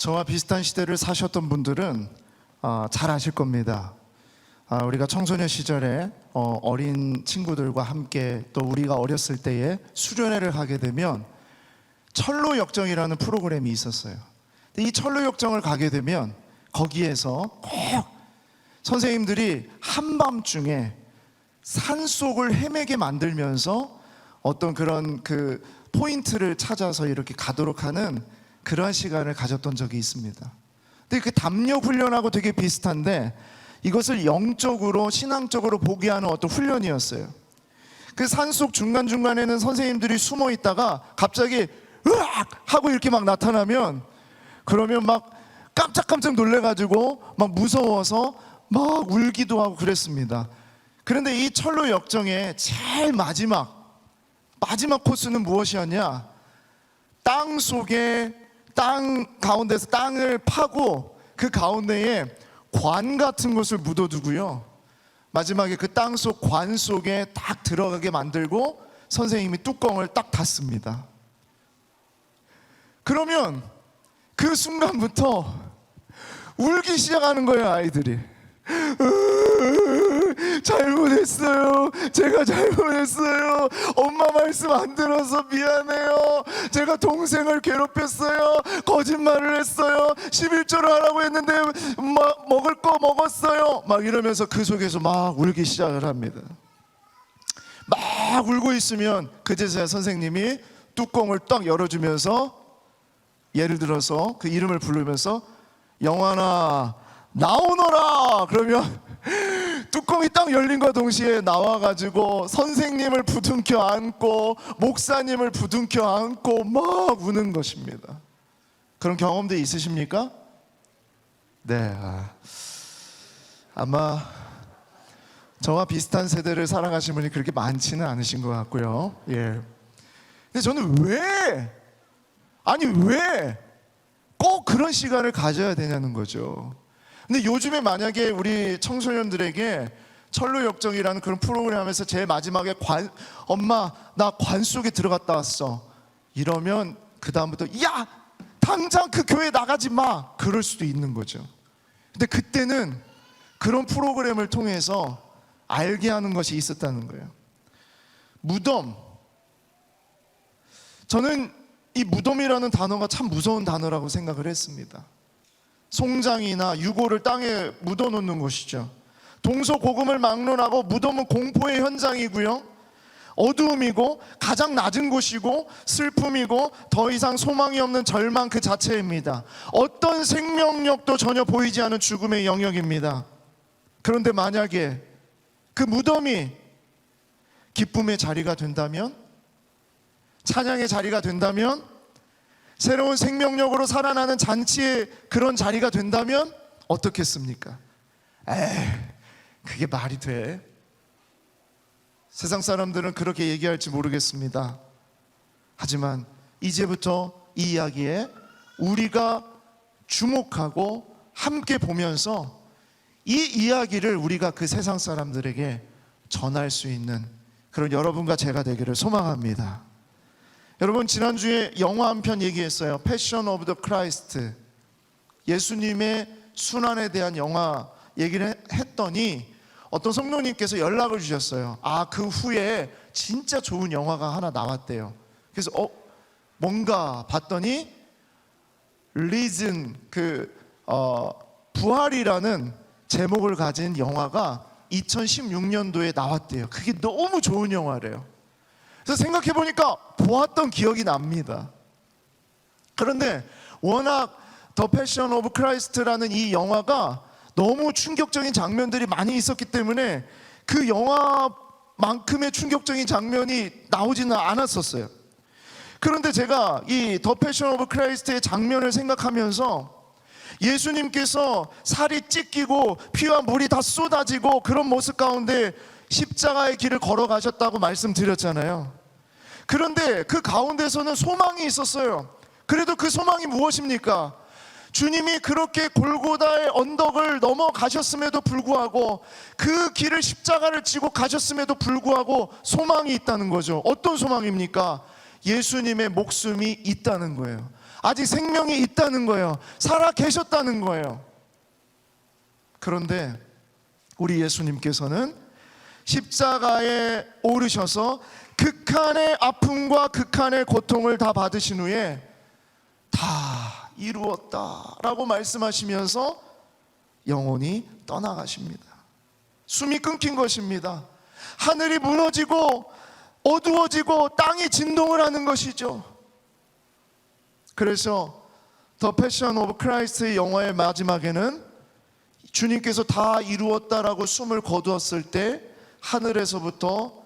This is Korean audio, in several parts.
저와 비슷한 시대를 사셨던 분들은 잘 아실 겁니다. 우리가 청소년 시절에 어린 친구들과 함께 또 우리가 어렸을 때에 수련회를 하게 되면 철로역정이라는 프로그램이 있었어요. 근데 이 철로역정을 가게 되면 거기에서 꼭 선생님들이 한밤중에 산속을 헤매게 만들면서 어떤 그런 그 포인트를 찾아서 이렇게 가도록 하는 그러한 시간을 가졌던 적이 있습니다. 근데 그 담력 훈련하고 되게 비슷한데 이것을 영적으로 신앙적으로 보게 하는 어떤 훈련이었어요. 그 산속 중간중간에는 선생님들이 숨어 있다가 갑자기 으악 하고 이렇게 막 나타나면 그러면 막 깜짝깜짝 놀래가지고 막 무서워서 막 울기도 하고 그랬습니다. 그런데 이 철로 역정의 제일 마지막 코스는 무엇이었냐? 땅 가운데서 땅을 파고 그 가운데에 관 같은 것을 묻어두고요, 마지막에 그 땅 속 관 속에 딱 들어가게 만들고 선생님이 뚜껑을 딱 닫습니다. 그러면 그 순간부터 울기 시작하는 거예요. 아이들이 잘못했어요. 제가 잘못했어요. 엄마 말씀 안 들어서 미안해요. 제가 동생을 괴롭혔어요. 거짓말을 했어요. 11조를 하라고 했는데 먹을 거 먹었어요. 막 이러면서 그 속에서 막 울기 시작을 합니다. 막 울고 있으면 그제서야 선생님이 뚜껑을 딱 열어주면서 예를 들어서 그 이름을 부르면서 영환아 나오너라 그러면 뚜껑이 딱 열린과 동시에 나와가지고 선생님을 부둥켜 안고 목사님을 부둥켜 안고 막 우는 것입니다. 그런 경험도 있으십니까? 네, 아마 저와 비슷한 세대를 살아가신 분이 그렇게 많지는 않으신 것 같고요. 예. 근데 저는 왜 꼭 그런 시간을 가져야 되냐는 거죠. 근데 요즘에 만약에 우리 청소년들에게 철로역정이라는 그런 프로그램 하면서 제일 마지막에 엄마 나 관 속에 들어갔다 왔어 이러면 그 다음부터 야 당장 그 교회 나가지 마 그럴 수도 있는 거죠. 근데 그때는 그런 프로그램을 통해서 알게 하는 것이 있었다는 거예요. 무덤, 저는 이 무덤이라는 단어가 참 무서운 단어라고 생각을 했습니다. 송장이나 유골을 땅에 묻어놓는 곳이죠. 동서고금을 막론하고 무덤은 공포의 현장이고요, 어두움이고 가장 낮은 곳이고 슬픔이고 더 이상 소망이 없는 절망 그 자체입니다. 어떤 생명력도 전혀 보이지 않은 죽음의 영역입니다. 그런데 만약에 그 무덤이 기쁨의 자리가 된다면, 찬양의 자리가 된다면, 새로운 생명력으로 살아나는 잔치의 그런 자리가 된다면 어떻겠습니까? 그게 말이 돼? 세상 사람들은 그렇게 얘기할지 모르겠습니다. 하지만 이제부터 이 이야기에 우리가 주목하고 함께 보면서 이 이야기를 우리가 그 세상 사람들에게 전할 수 있는 그런 여러분과 제가 되기를 소망합니다. 여러분, 지난주에 영화 한 편 얘기했어요. 패션 오브 더 크라이스트, 예수님의 순환에 대한 영화 얘기를 했더니 어떤 성도님께서 연락을 주셨어요. 그 후에 진짜 좋은 영화가 하나 나왔대요. 그래서 뭔가 봤더니 리즌 부활이라는 제목을 가진 영화가 2016년도에 나왔대요. 그게 너무 좋은 영화래요. 그래서 생각해보니까 보았던 기억이 납니다. 그런데 워낙 더 패션 오브 크라이스트라는 이 영화가 너무 충격적인 장면들이 많이 있었기 때문에 그 영화만큼의 충격적인 장면이 나오지는 않았었어요. 그런데 제가 이 더 패션 오브 크라이스트의 장면을 생각하면서 예수님께서 살이 찢기고 피와 물이 다 쏟아지고 그런 모습 가운데 십자가의 길을 걸어가셨다고 말씀드렸잖아요. 그런데 그 가운데서는 소망이 있었어요. 그래도 그 소망이 무엇입니까? 주님이 그렇게 골고다의 언덕을 넘어가셨음에도 불구하고, 그 길을 십자가를 지고 가셨음에도 불구하고 소망이 있다는 거죠. 어떤 소망입니까? 예수님의 목숨이 있다는 거예요. 아직 생명이 있다는 거예요. 살아 계셨다는 거예요. 그런데 우리 예수님께서는 십자가에 오르셔서 극한의 아픔과 극한의 고통을 다 받으신 후에 다 이루었다라고 말씀하시면서 영원히 떠나가십니다. 숨이 끊긴 것입니다. 하늘이 무너지고 어두워지고 땅이 진동을 하는 것이죠. 그래서 더 패션 오브 크라이스트의 영화의 마지막에는 주님께서 다 이루었다라고 숨을 거두었을 때 하늘에서부터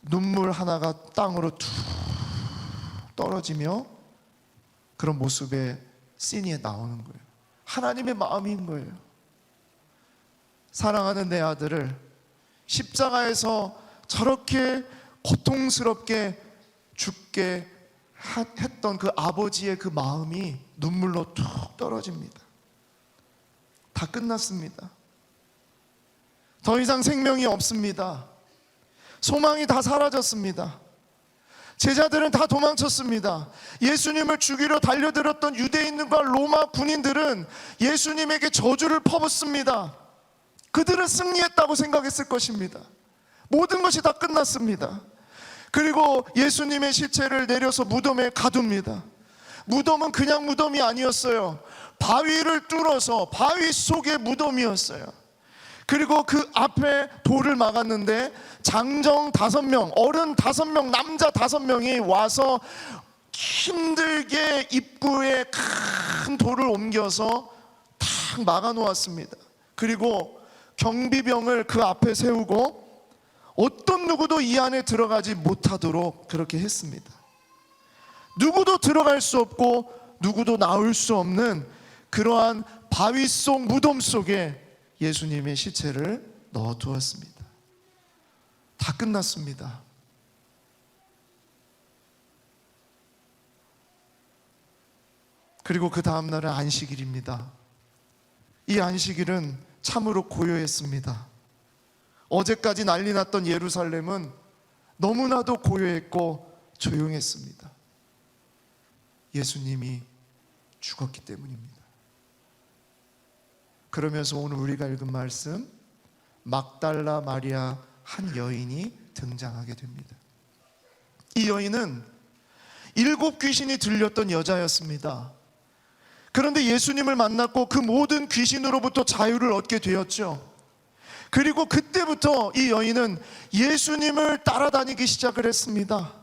눈물 하나가 땅으로 툭 떨어지며 그런 모습의 씬이 나오는 거예요. 하나님의 마음인 거예요. 사랑하는 내 아들을 십자가에서 저렇게 고통스럽게 죽게 했던 그 아버지의 그 마음이 눈물로 툭 떨어집니다. 다 끝났습니다. 더 이상 생명이 없습니다. 소망이 다 사라졌습니다. 제자들은 다 도망쳤습니다. 예수님을 죽이러 달려들었던 유대인과 로마 군인들은 예수님에게 저주를 퍼붓습니다. 그들은 승리했다고 생각했을 것입니다. 모든 것이 다 끝났습니다. 그리고 예수님의 시체를 내려서 무덤에 가둡니다. 무덤은 그냥 무덤이 아니었어요. 바위를 뚫어서 바위 속의 무덤이었어요. 그리고 그 앞에 돌을 막았는데 장정 5명, 어른 5명, 남자 5명이 와서 힘들게 입구에 큰 돌을 옮겨서 탁 막아 놓았습니다. 그리고 경비병을 그 앞에 세우고 어떤 누구도 이 안에 들어가지 못하도록 그렇게 했습니다. 누구도 들어갈 수 없고 누구도 나올 수 없는 그러한 바위 속 무덤 속에 예수님의 시체를 넣어두었습니다. 다 끝났습니다. 그리고 그 다음 날은 안식일입니다. 이 안식일은 참으로 고요했습니다. 어제까지 난리 났던 예루살렘은 너무나도 고요했고 조용했습니다. 예수님이 죽었기 때문입니다. 그러면서 오늘 우리가 읽은 말씀, 막달라 마리아 한 여인이 등장하게 됩니다. 이 여인은 7 귀신이 들렸던 여자였습니다. 그런데 예수님을 만났고 그 모든 귀신으로부터 자유를 얻게 되었죠. 그리고 그때부터 이 여인은 예수님을 따라다니기 시작을 했습니다.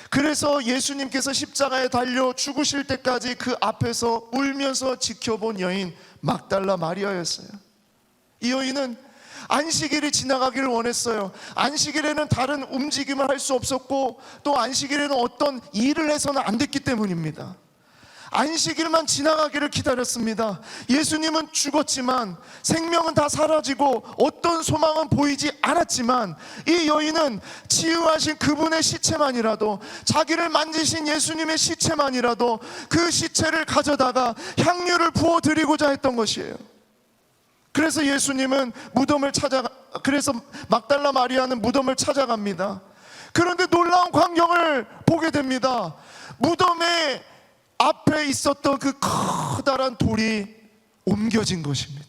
그래서 예수님께서 십자가에 달려 죽으실 때까지 그 앞에서 울면서 지켜본 여인 막달라 마리아였어요. 이 여인은 안식일이 지나가기를 원했어요. 안식일에는 다른 움직임을 할 수 없었고 또 안식일에는 어떤 일을 해서는 안 됐기 때문입니다. 안식일만 지나가기를 기다렸습니다. 예수님은 죽었지만 생명은 다 사라지고 어떤 소망은 보이지 않았지만 이 여인은 치유하신 그분의 시체만이라도, 자기를 만지신 예수님의 시체만이라도 그 시체를 가져다가 향유를 부어드리고자 했던 것이에요. 그래서 예수님은 그래서 막달라 마리아는 무덤을 찾아갑니다. 그런데 놀라운 광경을 보게 됩니다. 무덤에 앞에 있었던 그 커다란 돌이 옮겨진 것입니다.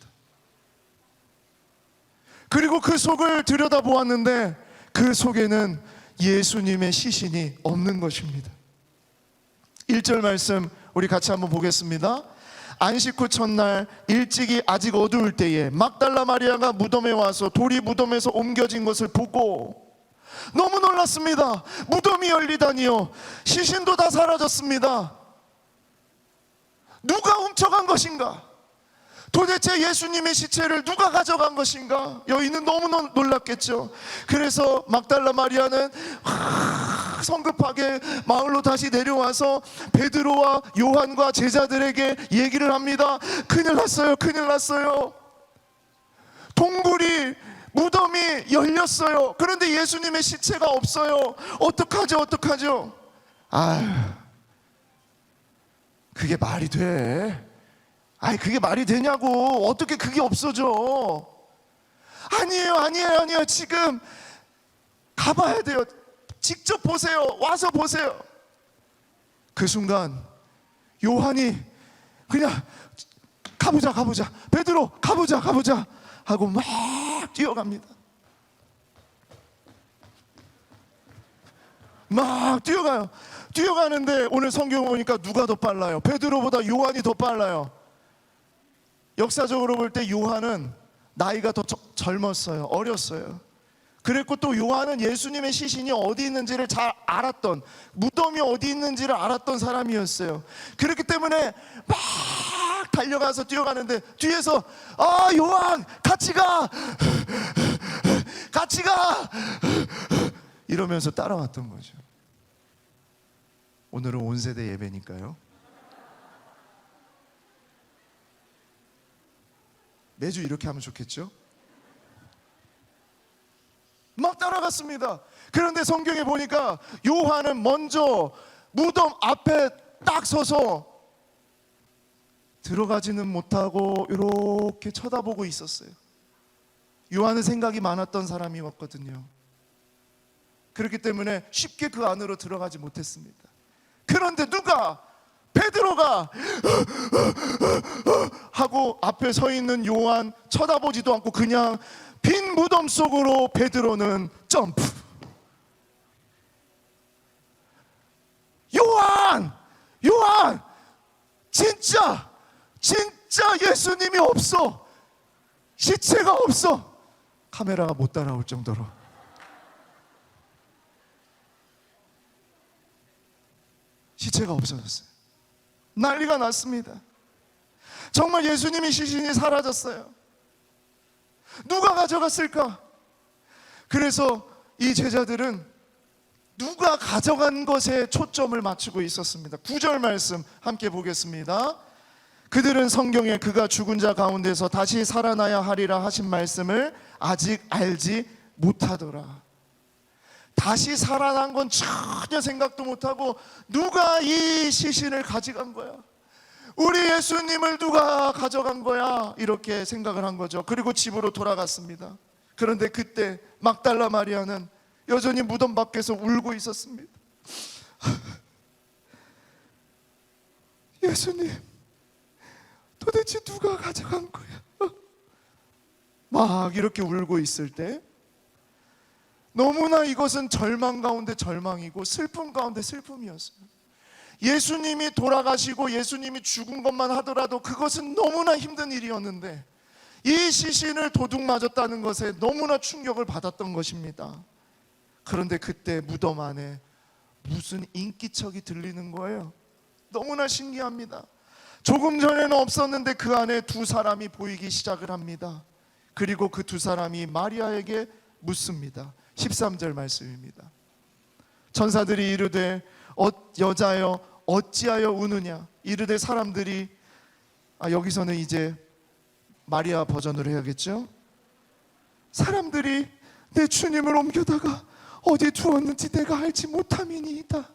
그리고 그 속을 들여다보았는데 그 속에는 예수님의 시신이 없는 것입니다. 1절 말씀 우리 같이 한번 보겠습니다. 안식 후 첫날 일찍이 아직 어두울 때에 막달라 마리아가 무덤에 와서 돌이 무덤에서 옮겨진 것을 보고 너무 놀랐습니다. 무덤이 열리다니요. 시신도 다 사라졌습니다. 누가 훔쳐간 것인가? 도대체 예수님의 시체를 누가 가져간 것인가? 여인은 너무 놀랐겠죠. 그래서 막달라 마리아는 성급하게 마을로 다시 내려와서 베드로와 요한과 제자들에게 얘기를 합니다. 큰일 났어요, 큰일 났어요. 동굴이, 무덤이 열렸어요. 그런데 예수님의 시체가 없어요. 어떡하죠? 아유, 그게 말이 돼? 그게 말이 되냐고. 어떻게 그게 없어져? 아니에요. 지금 가봐야 돼요. 직접 보세요. 와서 보세요. 그 순간 요한이 그냥 가보자 베드로 가보자 하고 막 뛰어갑니다. 막 뛰어가요. 뛰어가는데 오늘 성경 보니까 누가 더 빨라요? 베드로보다 요한이 더 빨라요. 역사적으로 볼 때 요한은 나이가 더 젊었어요. 어렸어요. 그랬고 또 요한은 예수님의 시신이 어디 있는지를 잘 알았던, 무덤이 어디 있는지를 알았던 사람이었어요. 그렇기 때문에 막 달려가서 뛰어가는데 뒤에서 요한 같이 가 이러면서 따라왔던 거죠. 오늘은 온 세대 예배니까요. 매주 이렇게 하면 좋겠죠? 막 따라갔습니다. 그런데 성경에 보니까 요한은 먼저 무덤 앞에 딱 서서 들어가지는 못하고 이렇게 쳐다보고 있었어요. 요한은 생각이 많았던 사람이었거든요. 그렇기 때문에 쉽게 그 안으로 들어가지 못했습니다. 그런데 베드로가 하고 앞에 서 있는 요한 쳐다보지도 않고 그냥 빈 무덤 속으로 베드로는 점프. 요한 진짜 예수님이 없어. 시체가 없어. 카메라가 못 따라올 정도로 시체가 없어졌어요. 난리가 났습니다. 정말 예수님의 시신이 사라졌어요. 누가 가져갔을까? 그래서 이 제자들은 누가 가져간 것에 초점을 맞추고 있었습니다. 9절 말씀 함께 보겠습니다. 그들은 성경에 그가 죽은 자 가운데서 다시 살아나야 하리라 하신 말씀을 아직 알지 못하더라. 다시 살아난 건 전혀 생각도 못하고 누가 이 시신을 가져간 거야? 우리 예수님을 누가 가져간 거야? 이렇게 생각을 한 거죠. 그리고 집으로 돌아갔습니다. 그런데 그때 막달라 마리아는 여전히 무덤 밖에서 울고 있었습니다. 예수님, 도대체 누가 가져간 거야? 막 이렇게 울고 있을 때 너무나 이것은 절망 가운데 절망이고 슬픔 가운데 슬픔이었어요. 예수님이 돌아가시고 예수님이 죽은 것만 하더라도 그것은 너무나 힘든 일이었는데 이 시신을 도둑 맞았다는 것에 너무나 충격을 받았던 것입니다. 그런데 그때 무덤 안에 무슨 인기척이 들리는 거예요. 너무나 신기합니다. 조금 전에는 없었는데 그 안에 두 사람이 보이기 시작을 합니다. 그리고 그 두 사람이 마리아에게 묻습니다. 13절 말씀입니다. 천사들이 이르되 여자여 어찌하여 우느냐. 이르되 사람들이 여기서는 이제 마리아 버전으로 해야겠죠. 사람들이 내 주님을 옮겨다가 어디 두었는지 내가 알지 못함이니이다.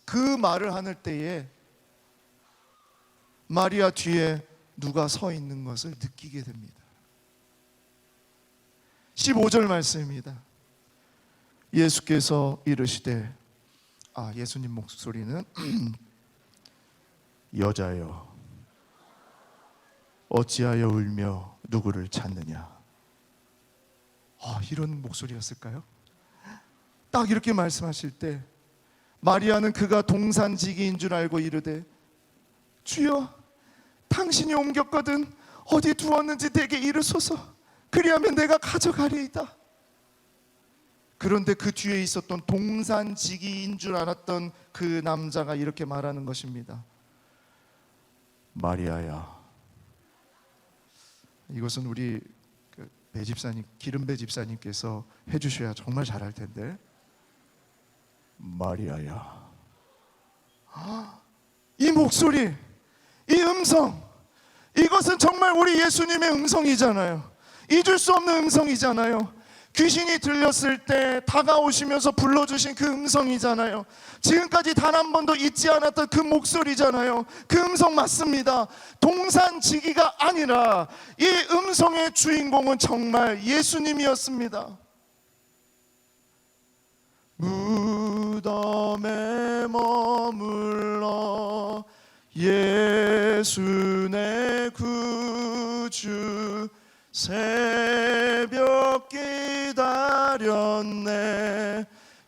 그 말을 하는 때에 마리아 뒤에 누가 서 있는 것을 느끼게 됩니다. 15절 말씀입니다. 예수께서 이르시되 예수님 목소리는 여자여 어찌하여 울며 누구를 찾느냐. 이런 목소리였을까요? 딱 이렇게 말씀하실 때 마리아는 그가 동산지기인 줄 알고 이르되 주여 당신이 옮겼거든 어디 두었는지 내게 이르소서. 그리하면 내가 가져가리이다. 그런데 그 뒤에 있었던 동산지기인 줄 알았던 그 남자가 이렇게 말하는 것입니다. 마리아야. 이것은 우리 배 집사님, 기름배 집사님께서 해주셔야 정말 잘할 텐데. 마리아야. 이 목소리, 이 음성, 이것은 정말 우리 예수님의 음성이잖아요. 잊을 수 없는 음성이잖아요. 귀신이 들렸을 때 다가오시면서 불러주신 그 음성이잖아요. 지금까지 단 한 번도 잊지 않았던 그 목소리잖아요. 그 음성 맞습니다. 동산지기가 아니라 이 음성의 주인공은 정말 예수님이었습니다. 무슨 무덤에 머물러 예수 내 구주 새벽 기다렸네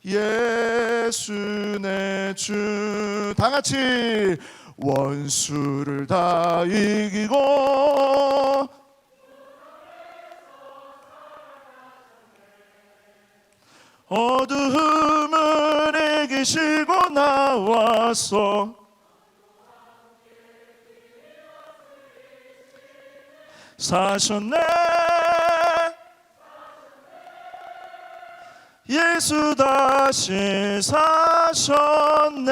예수 내 주. 다 같이 원수를 다 이기고 어두움을 이기시고 나와서 사셨네 예수 다시 사셨네.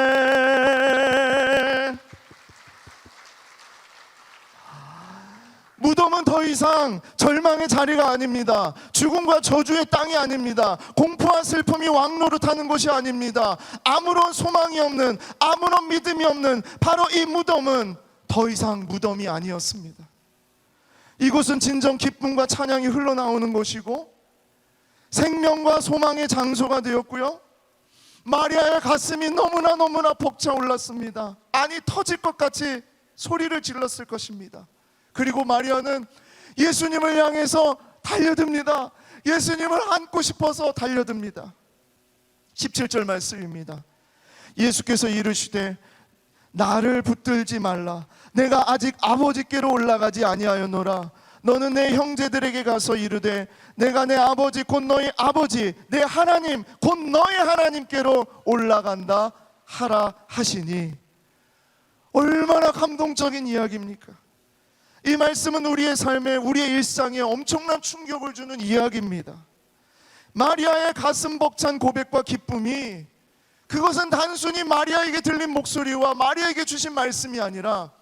무덤은 더 이상 절망의 자리가 아닙니다. 죽음과 저주의 땅이 아닙니다. 공포와 슬픔이 왕노릇하는 곳이 아닙니다. 아무런 소망이 없는, 아무런 믿음이 없는 바로 이 무덤은 더 이상 무덤이 아니었습니다. 이곳은 진정 기쁨과 찬양이 흘러나오는 곳이고 생명과 소망의 장소가 되었고요, 마리아의 가슴이 너무나 벅차올랐습니다. 아니 터질 것 같이 소리를 질렀을 것입니다. 그리고 마리아는 예수님을 향해서 달려듭니다. 예수님을 안고 싶어서 달려듭니다. 17절 말씀입니다. 예수께서 이르시되 나를 붙들지 말라. 내가 아직 아버지께로 올라가지 아니하였노라. 너는 내 형제들에게 가서 이르되 내가 내 아버지 곧 너희 아버지 내 하나님 곧 너희 하나님께로 올라간다 하라 하시니. 얼마나 감동적인 이야기입니까? 이 말씀은 우리의 삶에, 우리의 일상에 엄청난 충격을 주는 이야기입니다. 마리아의 가슴 벅찬 고백과 기쁨이, 그것은 단순히 마리아에게 들린 목소리와 마리아에게 주신 말씀이 아니라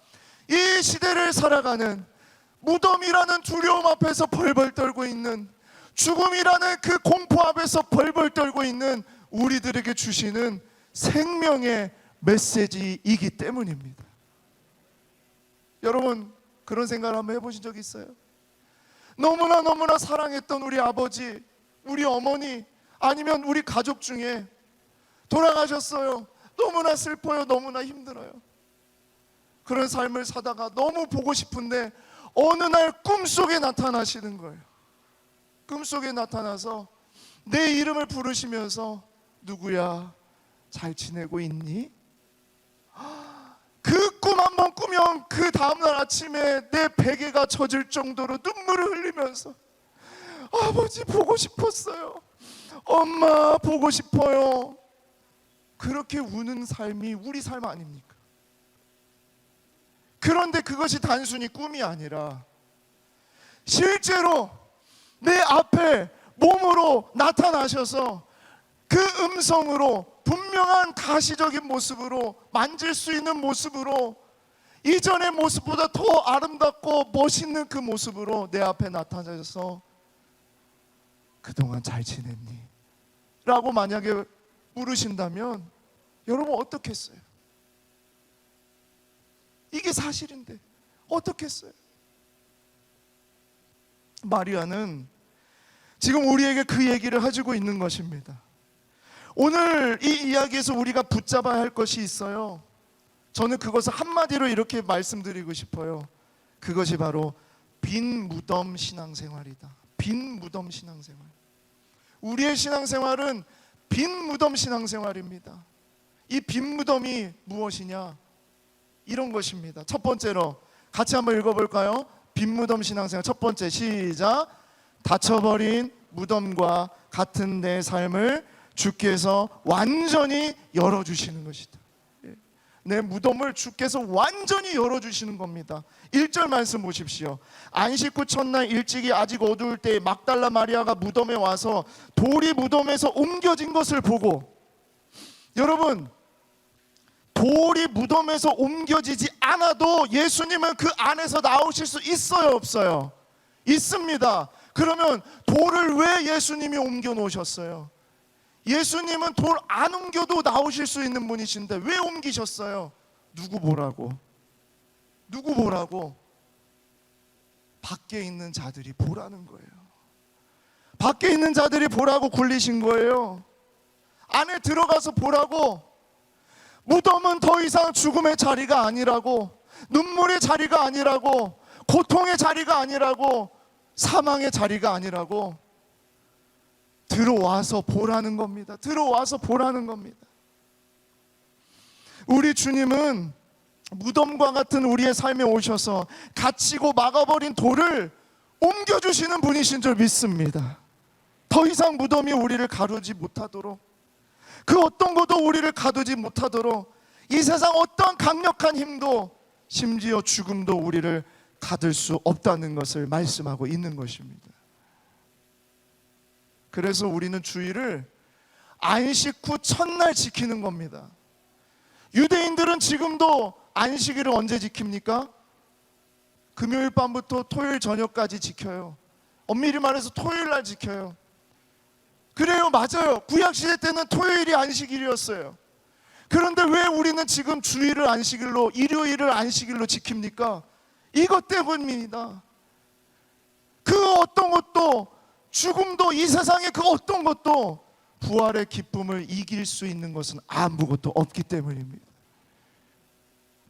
이 시대를 살아가는, 무덤이라는 두려움 앞에서 벌벌 떨고 있는, 죽음이라는 그 공포 앞에서 벌벌 떨고 있는 우리들에게 주시는 생명의 메시지이기 때문입니다. 여러분, 그런 생각을 한번 해보신 적 있어요? 너무나 사랑했던 우리 아버지, 우리 어머니, 아니면 우리 가족 중에 돌아가셨어요. 너무나 슬퍼요. 너무나 힘들어요. 그런 삶을 사다가 너무 보고 싶은데 어느 날 꿈속에 나타나시는 거예요. 꿈속에 나타나서 내 이름을 부르시면서 누구야, 잘 지내고 있니? 그 꿈 한번 꾸면 그 다음날 아침에 내 베개가 젖을 정도로 눈물을 흘리면서 아버지 보고 싶었어요, 엄마 보고 싶어요, 그렇게 우는 삶이 우리 삶 아닙니까? 그런데 그것이 단순히 꿈이 아니라 실제로 내 앞에 몸으로 나타나셔서 그 음성으로 분명한 가시적인 모습으로, 만질 수 있는 모습으로, 이전의 모습보다 더 아름답고 멋있는 그 모습으로 내 앞에 나타나셔서 그동안 잘 지냈니? 라고 만약에 물으신다면 여러분 어떻겠어요? 이게 사실인데 어떻겠어요? 마리아는 지금 우리에게 그 얘기를 해주고 있는 것입니다. 오늘 이 이야기에서 우리가 붙잡아야 할 것이 있어요. 저는 그것을 한마디로 이렇게 말씀드리고 싶어요. 그것이 바로 빈 무덤 신앙생활이다. 빈 무덤 신앙생활. 우리의 신앙생활은 빈 무덤 신앙생활입니다. 이 빈 무덤이 무엇이냐? 이런 것입니다. 첫 번째로 같이 한번 읽어볼까요? 빈 무덤 신앙생활. 첫 번째, 시작. 닫혀버린 무덤과 같은 내 삶을 주께서 완전히 열어주시는 것이다. 내 무덤을 주께서 완전히 열어주시는 겁니다. 1절 말씀 보십시오. 안식 후 첫날 일찍이 아직 어두울 때 막달라 마리아가 무덤에 와서 돌이 무덤에서 옮겨진 것을 보고, 여러분, 돌이 무덤에서 옮겨지지 않아도 예수님은 그 안에서 나오실 수 있어요, 없어요? 있습니다. 그러면 돌을 왜 예수님이 옮겨 놓으셨어요? 예수님은 돌 안 옮겨도 나오실 수 있는 분이신데 왜 옮기셨어요? 누구 보라고? 누구 보라고? 밖에 있는 자들이 보라는 거예요. 밖에 있는 자들이 보라고 굴리신 거예요. 안에 들어가서 보라고. 무덤은 더 이상 죽음의 자리가 아니라고, 눈물의 자리가 아니라고, 고통의 자리가 아니라고, 사망의 자리가 아니라고. 들어와서 보라는 겁니다. 들어와서 보라는 겁니다. 우리 주님은 무덤과 같은 우리의 삶에 오셔서 갇히고 막아버린 돌을 옮겨주시는 분이신 줄 믿습니다. 더 이상 무덤이 우리를 가두지 못하도록, 그 어떤 것도 우리를 가두지 못하도록, 이 세상 어떤 강력한 힘도, 심지어 죽음도 우리를 가둘 수 없다는 것을 말씀하고 있는 것입니다. 그래서 우리는 주일을 안식 후 첫날 지키는 겁니다. 유대인들은 지금도 안식일을 언제 지킵니까? 금요일 밤부터 토요일 저녁까지 지켜요. 엄밀히 말해서 토요일 날 지켜요. 그래요, 맞아요. 구약시대 때는 토요일이 안식일이었어요. 그런데 왜 우리는 지금 주일을 안식일로, 일요일을 안식일로 지킵니까? 이것 때문입니다. 그 어떤 것도, 죽음도, 이 세상의 그 어떤 것도 부활의 기쁨을 이길 수 있는 것은 아무것도 없기 때문입니다.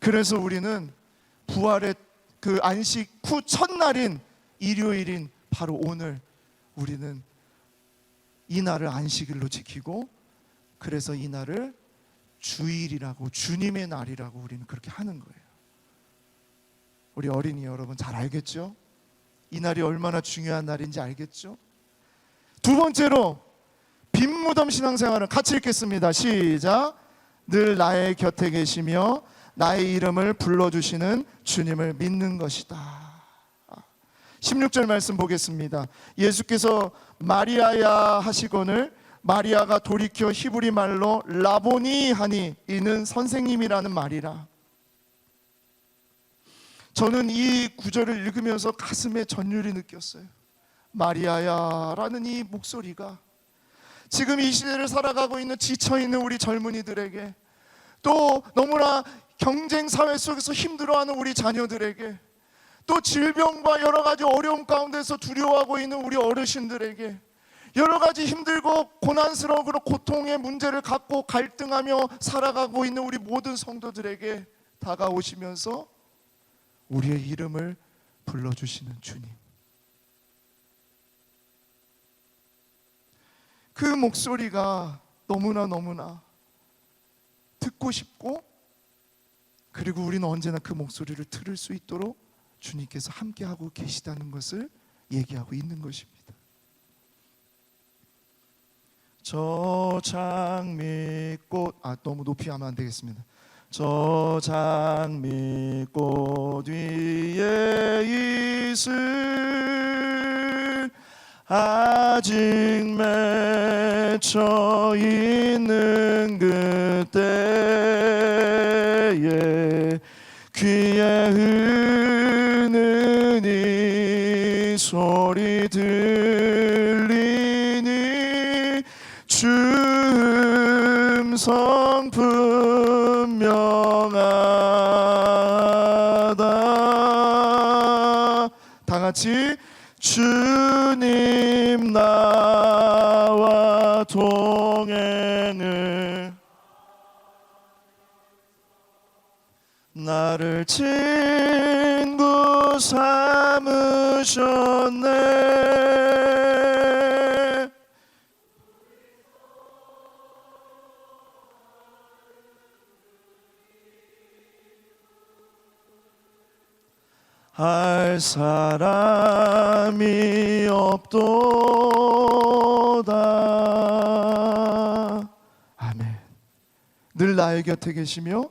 그래서 우리는 부활의 그 안식 후 첫날인 일요일인 바로 오늘, 우리는 이 날을 안식일로 지키고, 그래서 이 날을 주일이라고, 주님의 날이라고 우리는 그렇게 하는 거예요. 우리 어린이 여러분 잘 알겠죠? 이 날이 얼마나 중요한 날인지 알겠죠? 두 번째로, 빈무덤 신앙생활은 같이 읽겠습니다. 시작. 늘 나의 곁에 계시며 나의 이름을 불러주시는 주님을 믿는 것이다. 16절 말씀 보겠습니다. 예수께서 마리아야 하시거늘 마리아가 돌이켜 히브리 말로 라보니 하니 이는 선생님이라는 말이라. 저는 이 구절을 읽으면서 가슴에 전율이 느꼈어요. 마리아야 라는 이 목소리가 지금 이 시대를 살아가고 있는 지쳐있는 우리 젊은이들에게, 또 너무나 경쟁 사회 속에서 힘들어하는 우리 자녀들에게, 또 질병과 여러 가지 어려움 가운데서 두려워하고 있는 우리 어르신들에게, 여러 가지 힘들고 고난스러운 고통의 문제를 갖고 갈등하며 살아가고 있는 우리 모든 성도들에게 다가오시면서 우리의 이름을 불러주시는 주님, 그 목소리가 너무나 듣고 싶고, 그리고 우리는 언제나 그 목소리를 들을 수 있도록 주님께서 함께하고 계시다는 것을 얘기하고 있는 것입니다. 저 장미꽃, 너무 높이 하면 안 되겠습니다. 저 장미꽃 위에 있을 아직 맺혀 있는 그때에 귀에 흐르는 이 소리 들리니 주 음성 분명하다. 다 같이 주님 나와 동행을, 나를 친구 삼으셨네. 할 사람이 없도다. 아멘. 늘 나의 곁에 계시며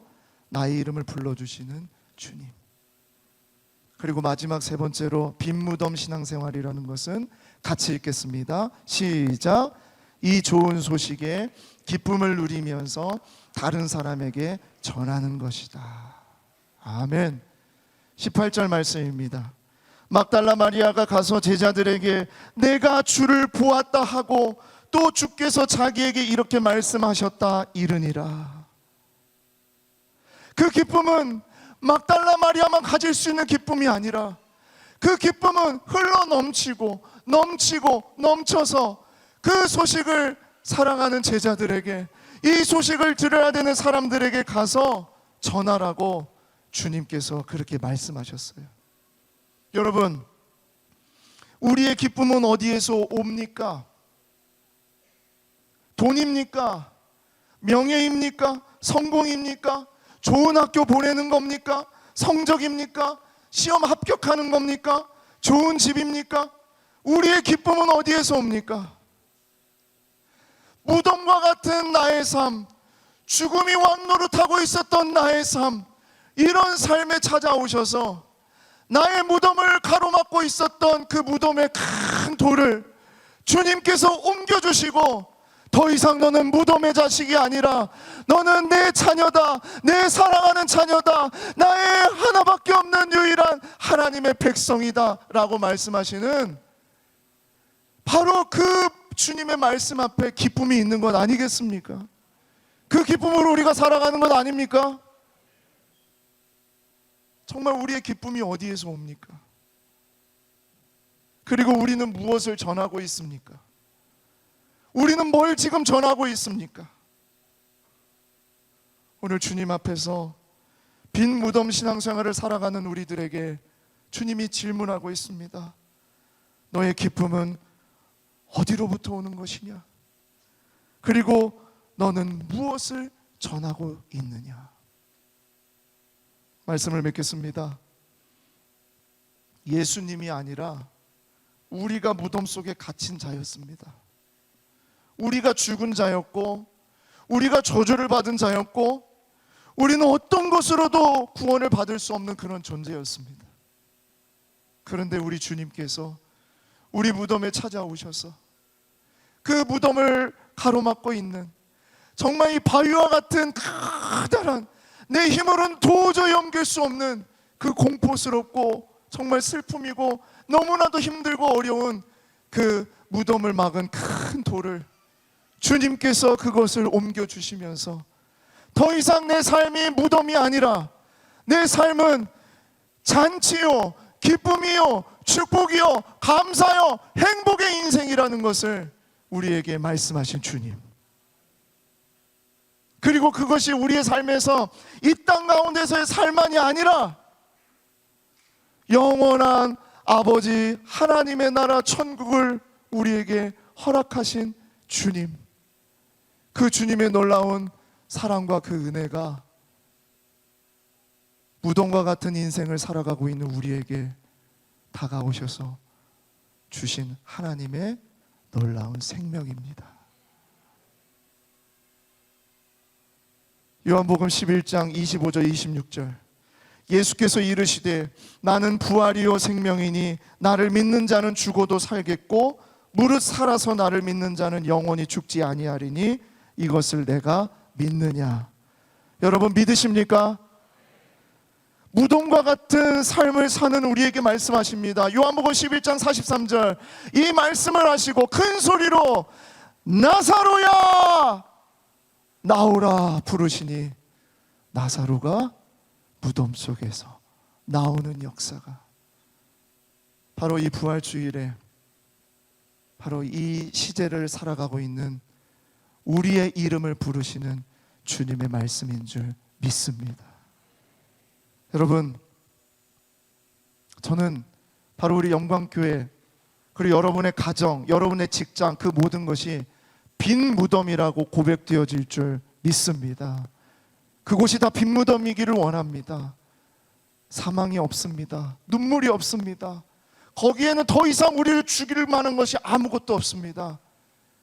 나의 이름을 불러주시는 주님. 그리고 마지막 세 번째로, 빈무덤 신앙생활이라는 것은 같이 읽겠습니다. 시작. 이 좋은 소식에 기쁨을 누리면서 다른 사람에게 전하는 것이다. 아멘. 18절 말씀입니다. 막달라 마리아가 가서 제자들에게 내가 주를 보았다 하고 또 주께서 자기에게 이렇게 말씀하셨다 이르니라. 그 기쁨은 막달라 마리아만 가질 수 있는 기쁨이 아니라, 그 기쁨은 흘러 넘치고 넘쳐서 그 소식을 사랑하는 제자들에게, 이 소식을 들어야 되는 사람들에게 가서 전하라고 주님께서 그렇게 말씀하셨어요. 여러분, 우리의 기쁨은 어디에서 옵니까? 돈입니까? 명예입니까? 성공입니까? 좋은 학교 보내는 겁니까? 성적입니까? 시험 합격하는 겁니까? 좋은 집입니까? 우리의 기쁨은 어디에서 옵니까? 무덤과 같은 나의 삶, 죽음이 왕노릇하고 있었던 나의 삶, 이런 삶에 찾아오셔서 나의 무덤을 가로막고 있었던 그 무덤의 큰 돌을 주님께서 옮겨주시고, 더 이상 너는 무덤의 자식이 아니라 너는 내 자녀다, 내 사랑하는 자녀다, 나의 하나밖에 없는 유일한 하나님의 백성이다 라고 말씀하시는, 바로 그 주님의 말씀 앞에 기쁨이 있는 것 아니겠습니까? 그 기쁨으로 우리가 살아가는 것 아닙니까? 정말 우리의 기쁨이 어디에서 옵니까? 그리고 우리는 무엇을 전하고 있습니까? 우리는 뭘 지금 전하고 있습니까? 오늘 주님 앞에서 빈 무덤 신앙생활을 살아가는 우리들에게 주님이 질문하고 있습니다. 너의 기쁨은 어디로부터 오는 것이냐? 그리고 너는 무엇을 전하고 있느냐? 말씀을 맺겠습니다. 예수님이 아니라 우리가 무덤 속에 갇힌 자였습니다. 우리가 죽은 자였고, 우리가 저주를 받은 자였고, 우리는 어떤 것으로도 구원을 받을 수 없는 그런 존재였습니다. 그런데 우리 주님께서 우리 무덤에 찾아오셔서 그 무덤을 가로막고 있는, 정말 이 바위와 같은 커다란, 내 힘으로는 도저히 옮길 수 없는 그 공포스럽고 정말 슬픔이고 너무나도 힘들고 어려운 그 무덤을 막은 큰 돌을 주님께서 그것을 옮겨주시면서, 더 이상 내 삶이 무덤이 아니라 내 삶은 잔치요, 기쁨이요, 축복이요, 감사요, 행복의 인생이라는 것을 우리에게 말씀하신 주님, 그리고 그것이 우리의 삶에서 이 땅 가운데서의 삶만이 아니라 영원한 아버지 하나님의 나라 천국을 우리에게 허락하신 주님, 그 주님의 놀라운 사랑과 그 은혜가 무덤과 같은 인생을 살아가고 있는 우리에게 다가오셔서 주신 하나님의 놀라운 생명입니다. 요한복음 11장 25절 26절, 예수께서 이르시되 나는 부활이요 생명이니 나를 믿는 자는 죽어도 살겠고 무릇 살아서 나를 믿는 자는 영원히 죽지 아니하리니 이것을 내가 믿느냐? 여러분 믿으십니까? 무덤과 같은 삶을 사는 우리에게 말씀하십니다. 요한복음 11장 43절, 이 말씀을 하시고 큰 소리로 나사로야 나오라 부르시니 나사로가 무덤 속에서 나오는 역사가, 바로 이 부활주일에, 바로 이 시제를 살아가고 있는 우리의 이름을 부르시는 주님의 말씀인 줄 믿습니다. 여러분, 저는 바로 우리 영광교회, 그리고 여러분의 가정, 여러분의 직장, 그 모든 것이 빈 무덤이라고 고백되어질 줄 믿습니다. 그곳이 다 빈 무덤이기를 원합니다. 사망이 없습니다. 눈물이 없습니다. 거기에는 더 이상 우리를 죽일 만한 것이 아무것도 없습니다.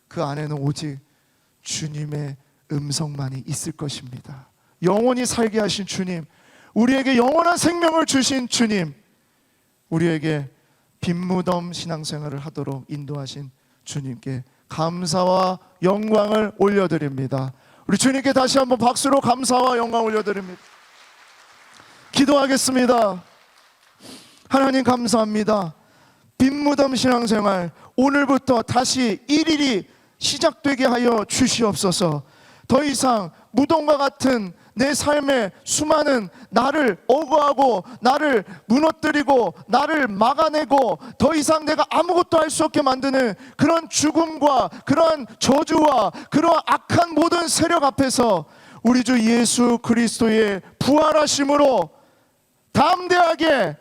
그 안에는 오직 주님의 음성만이 있을 것입니다. 영원히 살게 하신 주님, 우리에게 영원한 생명을 주신 주님, 우리에게 빈 무덤 신앙생활을 하도록 인도하신 주님께 감사와 영광을 올려드립니다. 우리 주님께 다시 한번 박수로 감사와 영광 올려드립니다. 기도하겠습니다. 하나님 감사합니다. 빈 무덤 신앙생활 오늘부터 다시 일일이 시작되게 하여 주시옵소서. 더 이상 무덤과 같은 내 삶에 수많은 나를 억울하고 나를 무너뜨리고 나를 막아내고 더 이상 내가 아무것도 할 수 없게 만드는 그런 죽음과 그러한 저주와 그러한 악한 모든 세력 앞에서 우리 주 예수 그리스도의 부활하심으로 담대하게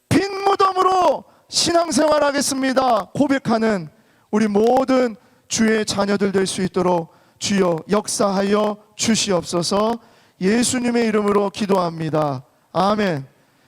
빈 무덤으로 신앙생활하겠습니다 고백하는 우리 모든 주의 자녀들 될 수 있도록 주여 역사하여 주시옵소서. 예수님의 이름으로 기도합니다. 아멘.